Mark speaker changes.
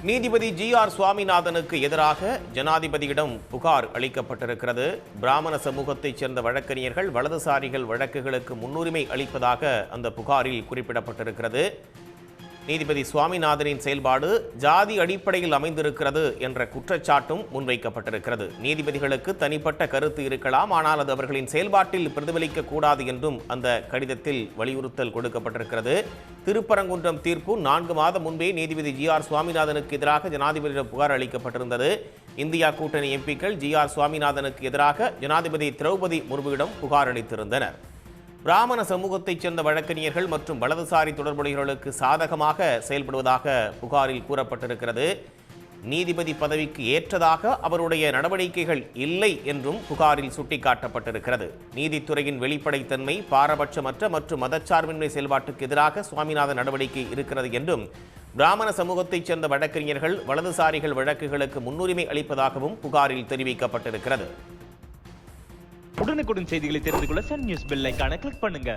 Speaker 1: நீதிபதி ஜி.ஆர். சுவாமிநாதனுக்கு எதிராக ஜனாதிபதியிடம் புகார் அளிக்கப்பட்டிருக்கிறது. பிராமண சமூகத்தைச் சேர்ந்த வழக்கறிஞர்கள் வலதுசாரிகள் வழக்குகளுக்கு முன்னுரிமை அளிப்பதாக அந்த புகாரில் குறிப்பிடப்பட்டிருக்கிறது. நீதிபதி சுவாமிநாதனின் செயல்பாடு ஜாதி அடிப்படையில் அமைந்திருக்கிறது என்ற குற்றச்சாட்டும் முன்வைக்கப்பட்டிருக்கிறது. நீதிபதிகளுக்கு தனிப்பட்ட கருத்து இருக்கலாம், ஆனால் அது அவர்களின் செயல்பாட்டில் பிரதிபலிக்க கூடாது என்றும் அந்த கடிதத்தில் வலியுறுத்தல் கொடுக்கப்பட்டிருக்கிறது. திருப்பரங்குன்றம் தீர்ப்பு 4 மாதம் முன்பே நீதிபதி ஜி.ஆர். சுவாமிநாதனுக்கு எதிராக ஜனாதிபதியிடம் புகார் அளிக்கப்பட்டிருந்தது. இந்தியா கூட்டணி எம்பிக்கள் ஜி.ஆர். சுவாமிநாதனுக்கு எதிராக ஜனாதிபதி திரௌபதி முர்முவிடம் புகார் அளித்திருந்தனர். பிராமண சமூகத்தைச் சேர்ந்த வழக்கறிஞர்கள் மற்றும் வலதுசாரி தொடர்புடையவர்களுக்கு சாதகமாக செயல்படுவதாக புகாரில் கூறப்பட்டிருக்கிறது. நீதிபதி பதவிக்கு ஏற்றதாக அவருடைய நடவடிக்கைகள் இல்லை என்றும் புகாரில் சுட்டிக்காட்டப்பட்டிருக்கிறது. நீதித்துறையின் வெளிப்படைத்தன்மை, பாரபட்சமற்ற மற்றும் மதச்சார்பின்மை செயல்பாட்டுக்கு எதிராக சுவாமிநாதன் நடவடிக்கை இருக்கிறது என்றும், பிராமண சமூகத்தைச் சேர்ந்த வழக்கறிஞர்கள் வலதுசாரிகள் வழக்குகளுக்கு முன்னுரிமை அளிப்பதாகவும் புகாரில் தெரிவிக்கப்பட்டிருக்கிறது.
Speaker 2: உடனுக்குடன் செய்திகளை தெரிந்து கொள்ள சன் நியூஸ் பெல் ஐகானை கிளிக் பண்ணுங்க.